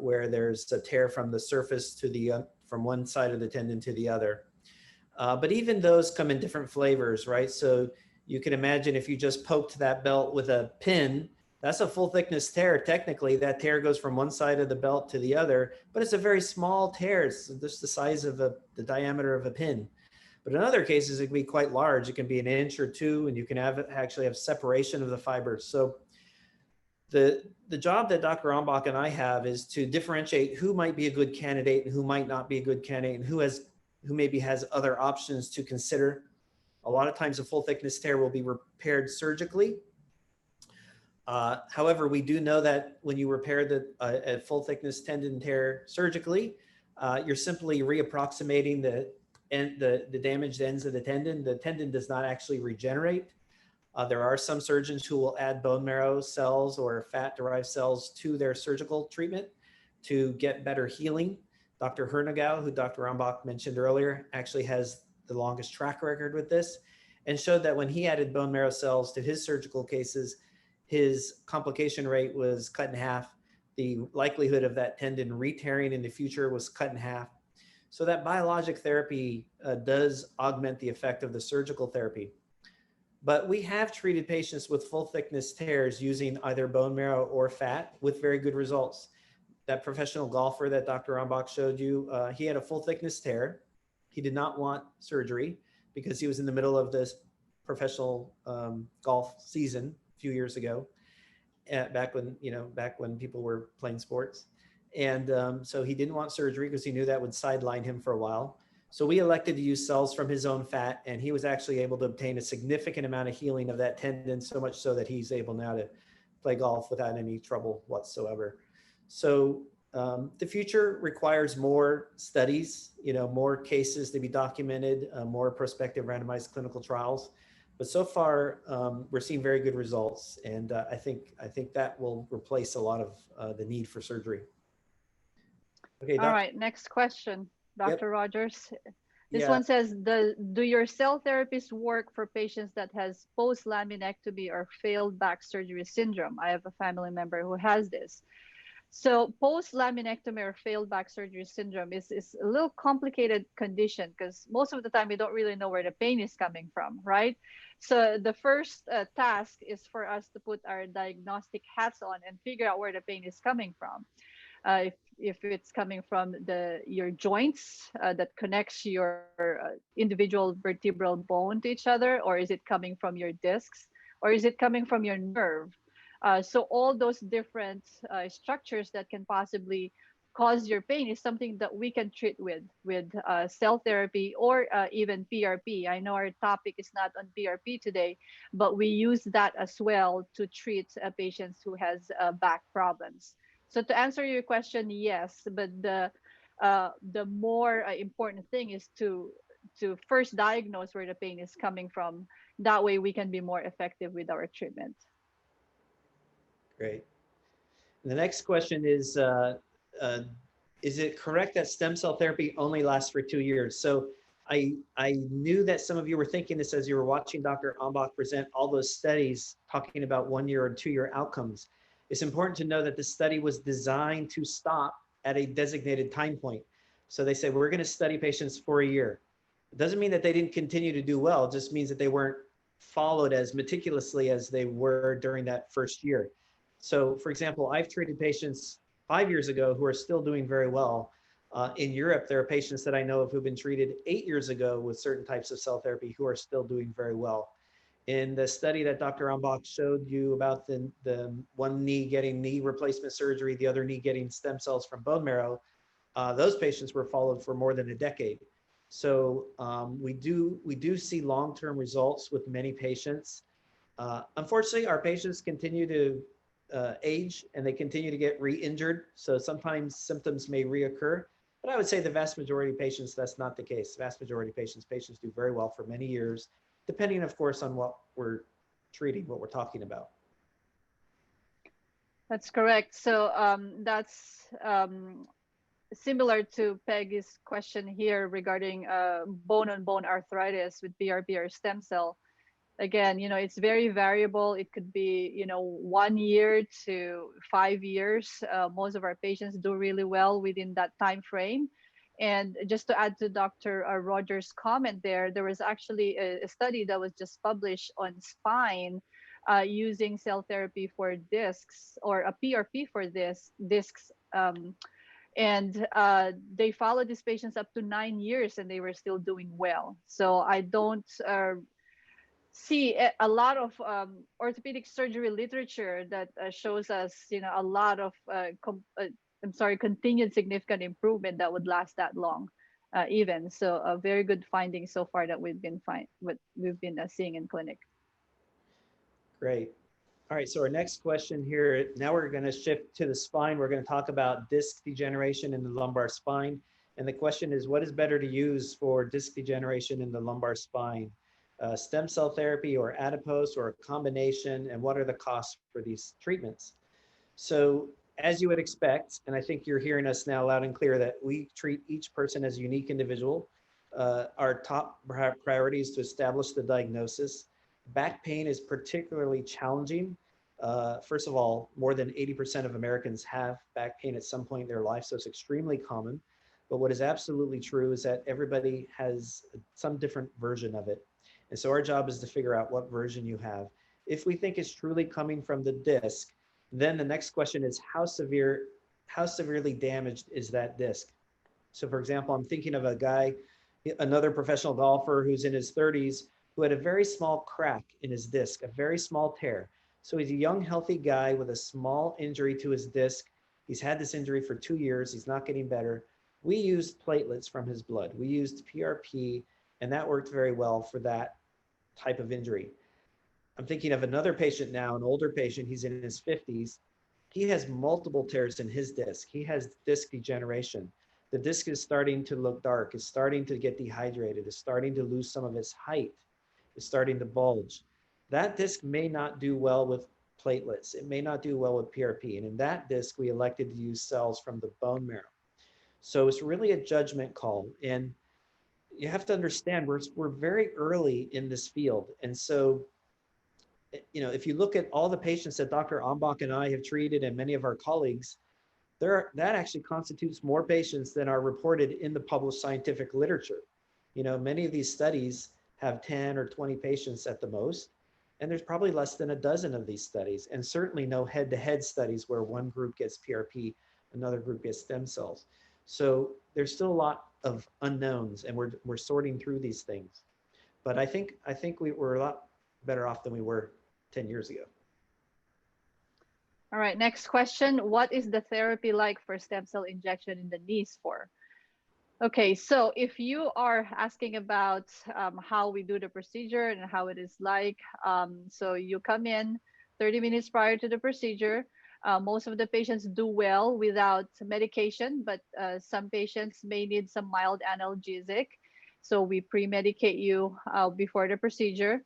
where there's a tear from the surface to from one side of the tendon to the other. But even those come in different flavors, right? So you can imagine if you just poked that belt with a pin, that's a full thickness tear. Technically, that tear goes from one side of the belt to the other, but it's a very small tear. It's just the size of the diameter of a pin. But in other cases, it can be quite large. It can be 1 inch or 2, and you can actually have separation of the fibers. So the job that Dr. Ambach and I have is to differentiate who might be a good candidate and who might not be a good candidate, and who maybe has other options to consider. A lot of times a full thickness tear will be repaired surgically. However, we do know that when you repair a full thickness tendon tear surgically, you're simply reapproximating the damaged ends of the tendon. The tendon does not actually regenerate. There are some surgeons who will add bone marrow cells or fat-derived cells to their surgical treatment to get better healing. Dr. Hernagau, who Dr. Ambach mentioned earlier, actually has the longest track record with this and showed that when he added bone marrow cells to his surgical cases, his complication rate was cut in half. The likelihood of that tendon re-tearing in the future was cut in half. So that biologic therapy does augment the effect of the surgical therapy. But we have treated patients with full thickness tears using either bone marrow or fat with very good results. That professional golfer that Dr. Ambach showed you, he had a full thickness tear. He did not want surgery because he was in the middle of this professional golf season a few years ago, back when people were playing sports. And so he didn't want surgery because he knew that would sideline him for a while. So we elected to use cells from his own fat, and he was actually able to obtain a significant amount of healing of that tendon, so much so that he's able now to play golf without any trouble whatsoever. So the future requires more studies, more cases to be documented, more prospective randomized clinical trials. But so far, we're seeing very good results, and I think that will replace a lot of the need for surgery. Okay, All right, next question, Dr. Yep. Rogers. This one says, do your cell therapies work for patients that has post-laminectomy or failed back surgery syndrome? I have a family member who has this. So post-laminectomy or failed back surgery syndrome is a little complicated condition because most of the time we don't really know where the pain is coming from, right? So the first task is for us to put our diagnostic hats on and figure out where the pain is coming from. If it's coming from your joints that connects your individual vertebral bone to each other, or is it coming from your discs, or is it coming from your nerve? So all those different structures that can possibly cause your pain is something that we can treat with cell therapy or even PRP. I know our topic is not on PRP today, but we use that as well to treat patients who has back problems. So to answer your question, yes, but the more important thing is to first diagnose where the pain is coming from. That way we can be more effective with our treatment. Great. The next question uh, is it correct that stem cell therapy only lasts for 2 years? So I knew that some of you were thinking this as you were watching Dr. Ambach present all those studies talking about 1 year or 2 year outcomes. It's important to know that the study was designed to stop at a designated time point. So they said, we're going to study patients for a year. It doesn't mean that they didn't continue to do well. It just means that they weren't followed as meticulously as they were during that first year. So for example, I've treated patients 5 years ago who are still doing very well. In Europe, there are patients that I know of who've been treated 8 years ago with certain types of cell therapy who are still doing very well. In the study that Dr. Ambach showed you about the one knee getting knee replacement surgery, the other knee getting stem cells from bone marrow, those patients were followed for more than a decade. So we do see long-term results with many patients. Unfortunately, our patients continue to age and they continue to get re-injured. So sometimes symptoms may reoccur, but I would say the vast majority of patients, that's not the case. The vast majority of patients do very well for many years, depending of course on what we're treating, what we're talking about. That's correct. So that's similar to Peggy's question here regarding bone-on-bone arthritis with PRP or stem cell. Again, it's very variable. It could be 1 year to 5 years. Most of our patients do really well within that time frame. And just to add to Dr. Rogers' comment there was actually a study that was just published on spine using cell therapy for discs, or a PRP for discs. And they followed these patients up to 9 years and they were still doing well. So I don't see a lot of orthopedic surgery literature that shows us, a lot of continued significant improvement that would last that long, even. So a very good finding so far that we've been seeing in clinic. Great. All right, so our next question here, now we're going to shift to the spine. We're going to talk about disc degeneration in the lumbar spine. And the question is, what is better to use for disc degeneration in the lumbar spine? Stem cell therapy or adipose or a combination, and what are the costs for these treatments? So as you would expect, and I think you're hearing us now loud and clear, that we treat each person as a unique individual. Our top priority is to establish the diagnosis. Back pain is particularly challenging. First of all, more than 80% of Americans have back pain at some point in their life, so it's extremely common. But what is absolutely true is that everybody has some different version of it. And so our job is to figure out what version you have. If we think it's truly coming from the disc, then the next question is how severely damaged is that disc? So for example, I'm thinking of a guy, another professional golfer who's in his 30s, who had a very small crack in his disc, a very small tear. So he's a young, healthy guy with a small injury to his disc. He's had this injury for 2 years. He's not getting better. We used platelets from his blood. We used PRP, and that worked very well for that type of injury. I'm thinking of another patient now, an older patient. He's in his 50s. He has multiple tears in his disc. He has disc degeneration. The disc is starting to look dark, is starting to get dehydrated, is starting to lose some of its height, is starting to bulge. That disc may not do well with platelets. It may not do well with PRP. And in that disc, we elected to use cells from the bone marrow. So it's really a judgment call. And you have to understand, we're very early in this field. And so, if you look at all the patients that Dr. Ambach and I have treated and many of our colleagues, that actually constitutes more patients than are reported in the published scientific literature. Many of these studies have 10 or 20 patients at the most, and there's probably less than a dozen of these studies, and certainly no head-to-head studies where one group gets PRP, another group gets stem cells. So there's still a lot of unknowns, and we're sorting through these things. But I think we're a lot better off than we were 10 years ago. All right, next question. What is the therapy like for stem cell injection in the knees for? Okay, so if you are asking about how we do the procedure and how it is like, so you come in 30 minutes prior to the procedure. Most of the patients do well without medication, but some patients may need some mild analgesic. So we pre-medicate you before the procedure.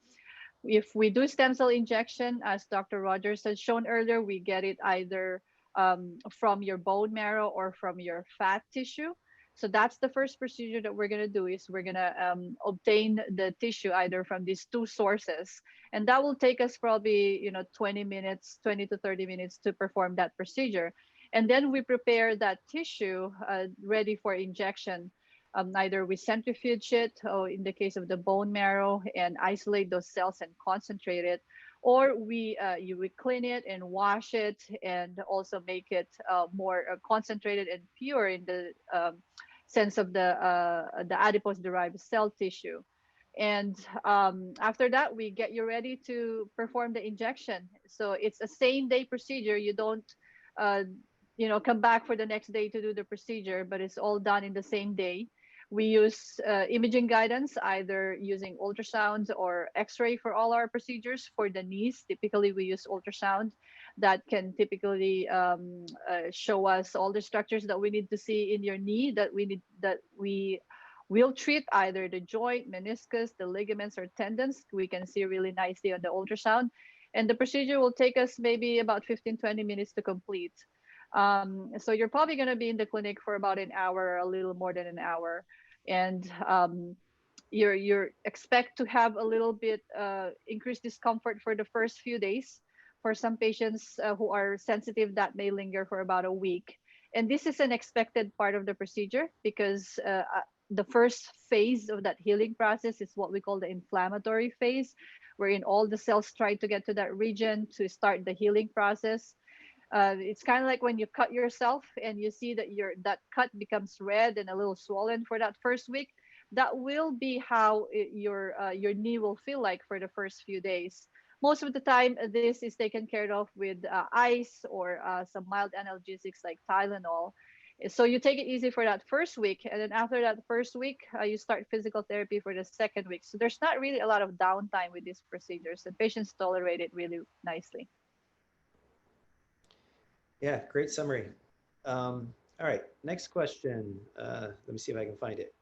If we do stem cell injection, as Dr. Rogers has shown earlier, we get it either from your bone marrow or from your fat tissue. So that's the first procedure that we're going to do, is we're going to obtain the tissue either from these two sources. And that will take us probably, 20 minutes, 20 to 30 minutes to perform that procedure. And then we prepare that tissue ready for injection. Either we centrifuge it, or in the case of the bone marrow, and isolate those cells and concentrate it, or you would clean it and wash it and also make it more concentrated and pure in the sense of the adipose derived cell tissue. And after that, we get you ready to perform the injection. So it's a same day procedure. You don't come back for the next day to do the procedure, but it's all done in the same day. We use imaging guidance, either using ultrasound or x-ray for all our procedures. For the knees, typically we use ultrasound that can typically show us all the structures that we need to see in your knee, that we will treat, either the joint, meniscus, the ligaments, or tendons. We can see really nicely on the ultrasound. And the procedure will take us maybe about 15-20 minutes to complete. So you're probably going to be in the clinic for about an hour, a little more than an hour. And you're expect to have a little bit increased discomfort for the first few days. For some patients who are sensitive, that may linger for about a week. And this is an expected part of the procedure, because the first phase of that healing process is what we call the inflammatory phase, wherein all the cells try to get to that region to start the healing process. It's kind of like when you cut yourself and you see that that cut becomes red and a little swollen for that first week. That will be how your knee will feel like for the first few days. Most of the time, this is taken care of with ice or some mild analgesics like Tylenol. So you take it easy for that first week, and then after that first week, you start physical therapy for the second week. So there's not really a lot of downtime with these procedures, and patients tolerate it really nicely. Yeah, great summary. All right, next question. Let me see if I can find it.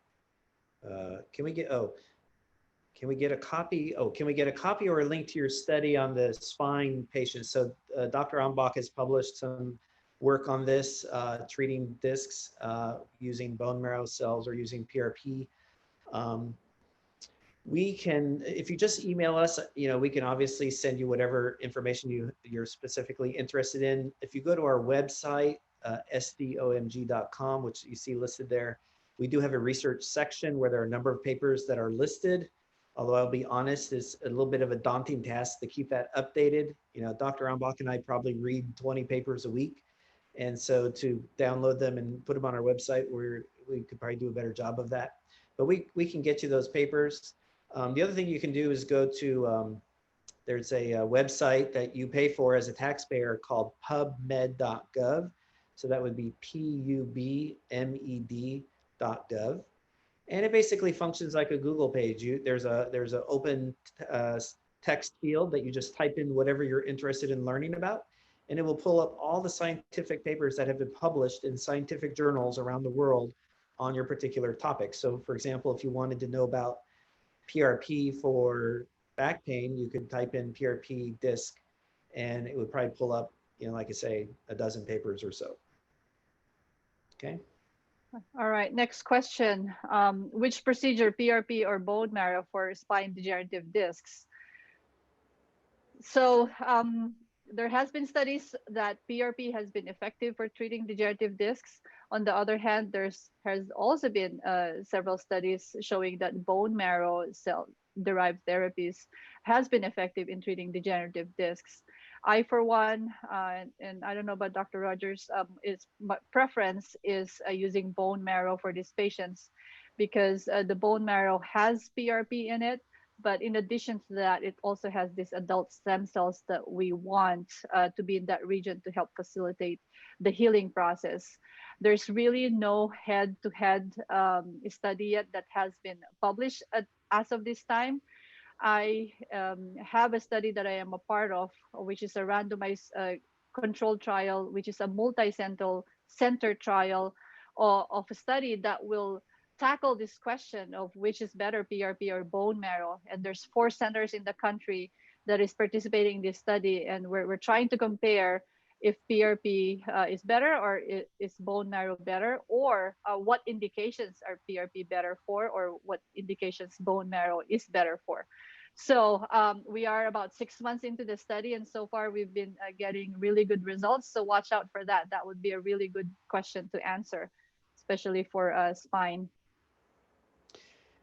Can we get a copy? Oh, can we get a copy or a link to your study on the spine patients? So Dr. Ambach has published some work on this, treating discs using bone marrow cells or using PRP. We can, if you just email us, we can obviously send you whatever information you're specifically interested in. If you go to our website, sdomg.com, which you see listed there, we do have a research section where there are a number of papers that are listed. Although I'll be honest, it's a little bit of a daunting task to keep that updated. Dr. Ambach and I probably read 20 papers a week. And so to download them and put them on our website, we could probably do a better job of that. But we can get you those papers. The other thing you can do is go to, there's a website that you pay for as a taxpayer called pubmed.gov. So that would be pubmed.gov. And it basically functions like a Google page. There's an open text field that you just type in whatever you're interested in learning about, and it will pull up all the scientific papers that have been published in scientific journals around the world on your particular topic. So for example, if you wanted to know about PRP for back pain, you could type in PRP disc and it would probably pull up, like I say, a dozen papers or so. Okay. All right, next question. Which procedure, PRP or bone marrow, for spine degenerative discs? So there has been studies that PRP has been effective for treating degenerative discs. On the other hand, has also been several studies showing that bone marrow cell-derived therapies has been effective in treating degenerative discs. I, for one, and I don't know about Dr. Rogers, my preference is using bone marrow for these patients, because the bone marrow has PRP in it. But in addition to that, it also has these adult stem cells that we want to be in that region to help facilitate the healing process. There's really no head-to-head study yet that has been published as of this time. I have a study that I am a part of, which is a randomized controlled trial, which is a multi-center trial of a study that will tackle this question of which is better, PRP or bone marrow. And there's 4 centers in the country that is participating in this study, and we're trying to compare if PRP is better, or is bone marrow better, or what indications are PRP better for, or what indications bone marrow is better for. So we are about 6 months into the study, and so far we've been getting really good results. So watch out for that. That would be a really good question to answer, especially for spine.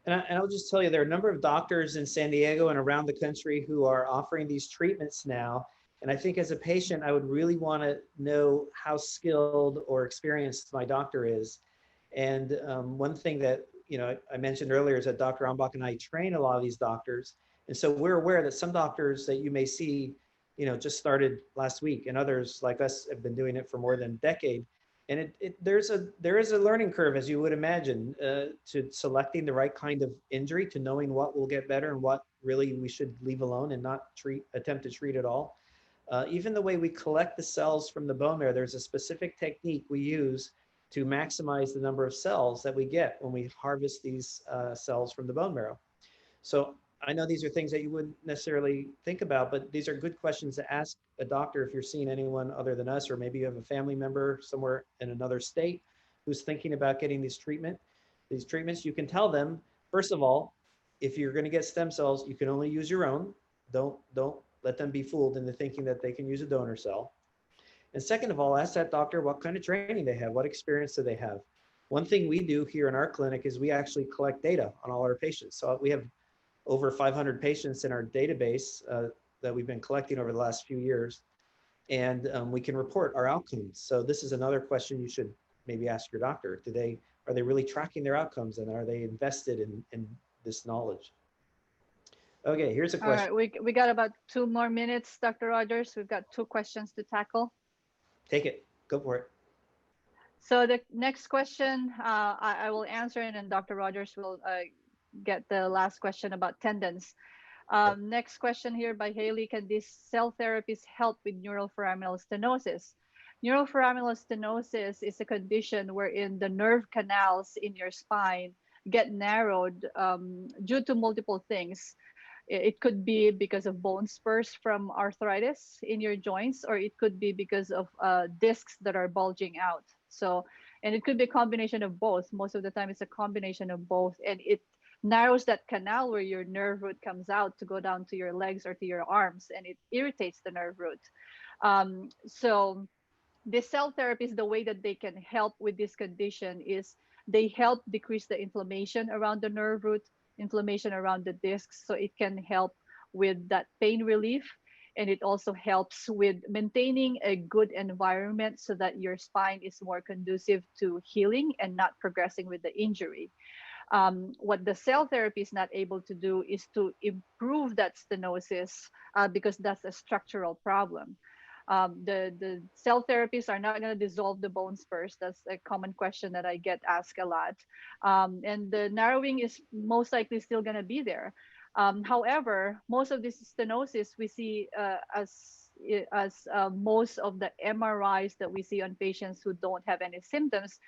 And I'll just tell you, there are a number of doctors in San Diego and around the country who are offering these treatments now. And I think as a patient, I would really want to know how skilled or experienced my doctor is. And one thing that, I mentioned earlier is that Dr. Ambach and I train a lot of these doctors. And so we're aware that some doctors that you may see, just started last week, and others like us have been doing it for more than a decade. And there is a learning curve, as you would imagine, to selecting the right kind of injury, to knowing what will get better and what really we should leave alone and not attempt to treat at all. Even the way we collect the cells from the bone marrow, there's a specific technique we use to maximize the number of cells that we get when we harvest these cells from the bone marrow. So I know these are things that you wouldn't necessarily think about, but these are good questions to ask a doctor if you're seeing anyone other than us, or maybe you have a family member somewhere in another state who's thinking about getting these treatments. You can tell them, first of all, if you're going to get stem cells, you can only use your own. Don't let them be fooled into thinking that they can use a donor cell. And second of all, ask that doctor what kind of training they have, what experience do they have. One thing we do here in our clinic is we actually collect data on all our patients. So we have over 500 patients in our database that we've been collecting over the last few years, and we can report our outcomes. So this is another question you should maybe ask your doctor. Are they really tracking their outcomes, and are they invested in this knowledge? Okay, here's a question. All right, we got about 2 more minutes, Dr. Rogers. We've got 2 questions to tackle. Take it, go for it. So the next question I will answer, and then Dr. Rogers will get the last question about tendons. Next question here by Haley: can these cell therapies help with neuroforaminal stenosis? Neuroforaminal stenosis is a condition wherein the nerve canals in your spine get narrowed due to multiple things. It could be because of bone spurs from arthritis in your joints, or it could be because of discs that are bulging out. So, and it could be a combination of both. Most of the time it's a combination of both, and it narrows that canal where your nerve root comes out to go down to your legs or to your arms, and it irritates the nerve root. So the cell therapies, the way that they can help with this condition is they help decrease the inflammation around the nerve root, inflammation around the discs, so it can help with that pain relief. And it also helps with maintaining a good environment so that your spine is more conducive to healing and not progressing with the injury. What the cell therapy is not able to do is to improve that stenosis because that's a structural problem. The cell therapies are not going to dissolve the bone spurs. That's a common question that I get asked a lot. And the narrowing is most likely still going to be there. However, most of this stenosis we see as most of the MRIs that we see on patients who don't have any symptoms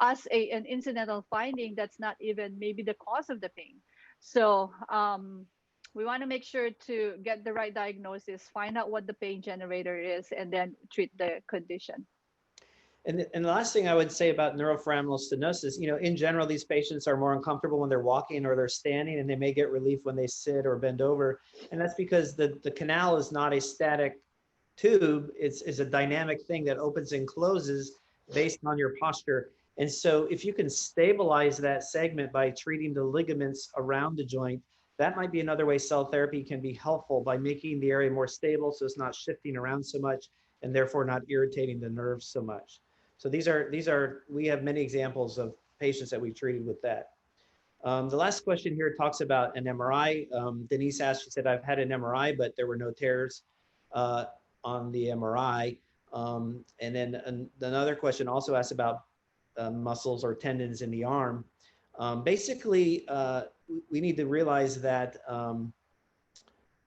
as an incidental finding that's not even maybe the cause of the pain. So we want to make sure to get the right diagnosis, find out what the pain generator is, and then treat the condition. And the last thing I would say about neuroforaminal stenosis, in general, these patients are more uncomfortable when they're walking or they're standing, and they may get relief when they sit or bend over. And that's because the canal is not a static tube. It's a dynamic thing that opens and closes based on your posture. And so if you can stabilize that segment by treating the ligaments around the joint, that might be another way cell therapy can be helpful, by making the area more stable so it's not shifting around so much and therefore not irritating the nerves so much. So we have many examples of patients that we've treated with that. The last question here talks about an MRI. Denise asked, she said, I've had an MRI, but there were no tears on the MRI. And then another question also asked about muscles or tendons in the arm. Basically, we need to realize that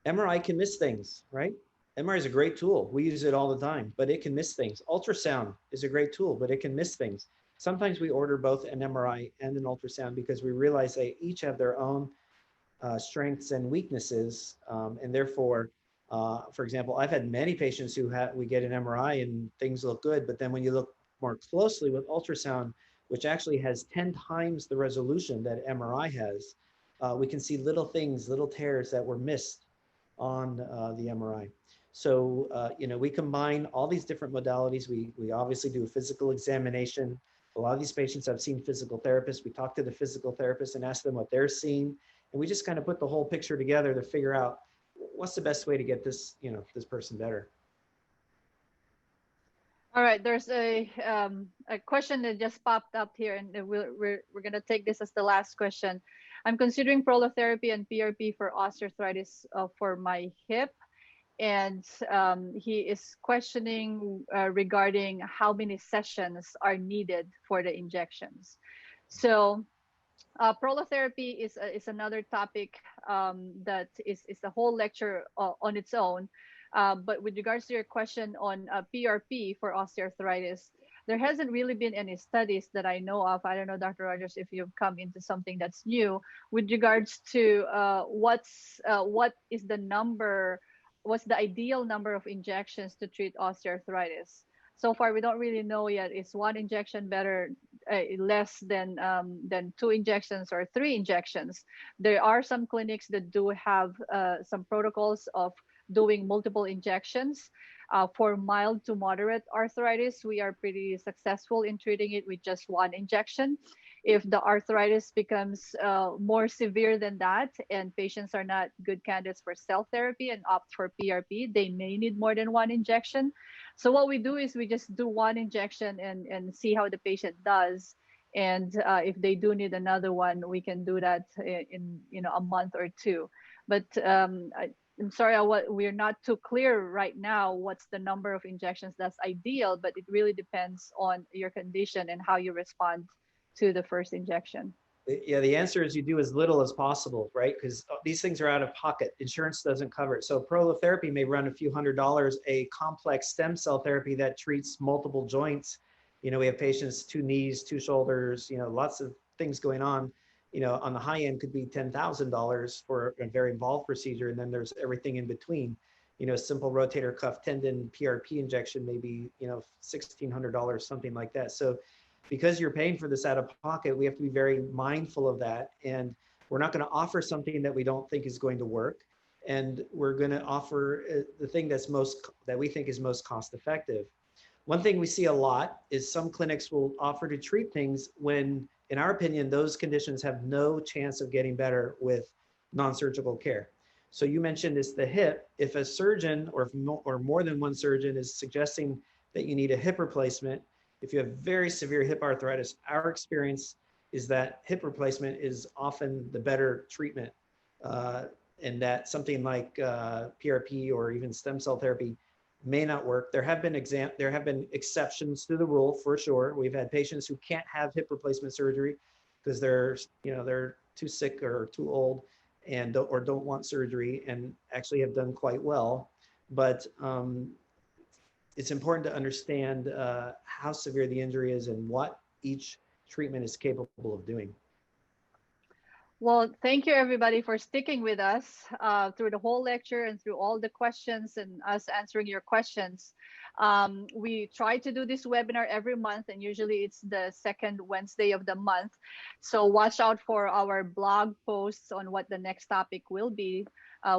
MRI can miss things, right? MRI is a great tool. We use it all the time, but it can miss things. Ultrasound is a great tool, but it can miss things. Sometimes we order both an MRI and an ultrasound because we realize they each have their own strengths and weaknesses, and therefore For example, I've had many patients who we get an MRI and things look good, but then when you look more closely with ultrasound, which actually has 10 times the resolution that MRI has, we can see little things, little tears that were missed on the MRI. So, we combine all these different modalities. We obviously do a physical examination. A lot of these patients have seen physical therapists. We talk to the physical therapist and ask them what they're seeing. And we just kind of put the whole picture together to figure out what's the best way to get this, this person better. All right, there's a question that just popped up here, and we're going to take this as the last question. I'm considering prolotherapy and PRP for osteoarthritis for my hip, and he is questioning regarding how many sessions are needed for the injections. So prolotherapy is another topic that is a whole lecture on its own. But with regards to your question on PRP for osteoarthritis, there hasn't really been any studies that I know of. I don't know, Dr. Rogers, if you've come into something that's new with regards to what is the number, what's the ideal number of injections to treat osteoarthritis. So far, we don't really know yet. Is one injection better, less than 2 injections or 3 injections? There are some clinics that do have some protocols of doing multiple injections. For mild to moderate arthritis, we are pretty successful in treating it with just 1 injection. If the arthritis becomes more severe than that and patients are not good candidates for cell therapy and opt for PRP, they may need more than 1 injection. So what we do is we just do 1 injection and see how the patient does. And if they do need another one, we can do that in a month or 2. But I'm sorry, we're not too clear right now what's the number of injections that's ideal, but it really depends on your condition and how you respond to the first injection. Yeah, the answer is you do as little as possible, right? Because these things are out of pocket. Insurance doesn't cover it. So prolotherapy may run a few $100s. A complex stem cell therapy that treats multiple joints. We have patients, 2 knees, 2 shoulders, lots of things going on. On the high end could be $10,000 for a very involved procedure. And then there's everything in between. Simple rotator cuff tendon PRP injection, maybe, $1,600, something like that. So because you're paying for this out of pocket, we have to be very mindful of that. And we're not going to offer something that we don't think is going to work. And we're going to offer the thing that we think is most cost effective. One thing we see a lot is some clinics will offer to treat things when, in our opinion, those conditions have no chance of getting better with non-surgical care. So you mentioned it's the hip. If a surgeon or more than one surgeon is suggesting that you need a hip replacement, if you have very severe hip arthritis, our experience is that hip replacement is often the better treatment, and that something like PRP or even stem cell therapy may not work. There have been exceptions to the rule for sure. We've had patients who can't have hip replacement surgery because they're too sick or too old and don't want surgery, and actually have done quite well. But it's important to understand how severe the injury is and what each treatment is capable of doing. Well, thank you everybody for sticking with us through the whole lecture and through all the questions and us answering your questions. We try to do this webinar every month, and usually it's the 2nd Wednesday of the month. So watch out for our blog posts on what the next topic will be.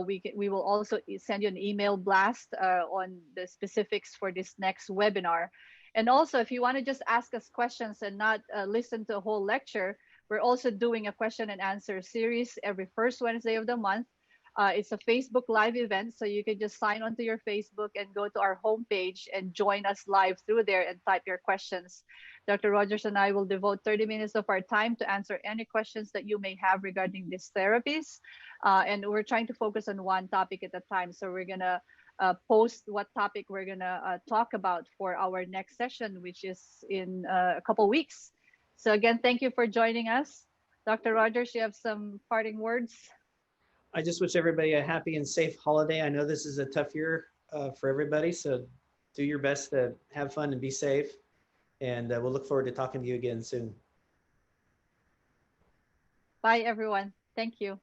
We will also send you an email blast on the specifics for this next webinar. And also, if you want to just ask us questions and not listen to a whole lecture, we're also doing a question and answer series every 1st Wednesday of the month. It's a Facebook Live event, so you can just sign onto your Facebook and go to our homepage and join us live through there and type your questions. Dr. Rogers and I will devote 30 minutes of our time to answer any questions that you may have regarding these therapies. And we're trying to focus on one topic at a time. So we're going to post what topic we're going to talk about for our next session, which is in a couple weeks. So again, thank you for joining us. Dr. Rogers, you have some parting words? I just wish everybody a happy and safe holiday. I know this is a tough year for everybody, so do your best to have fun and be safe. And we'll look forward to talking to you again soon. Bye, everyone. Thank you.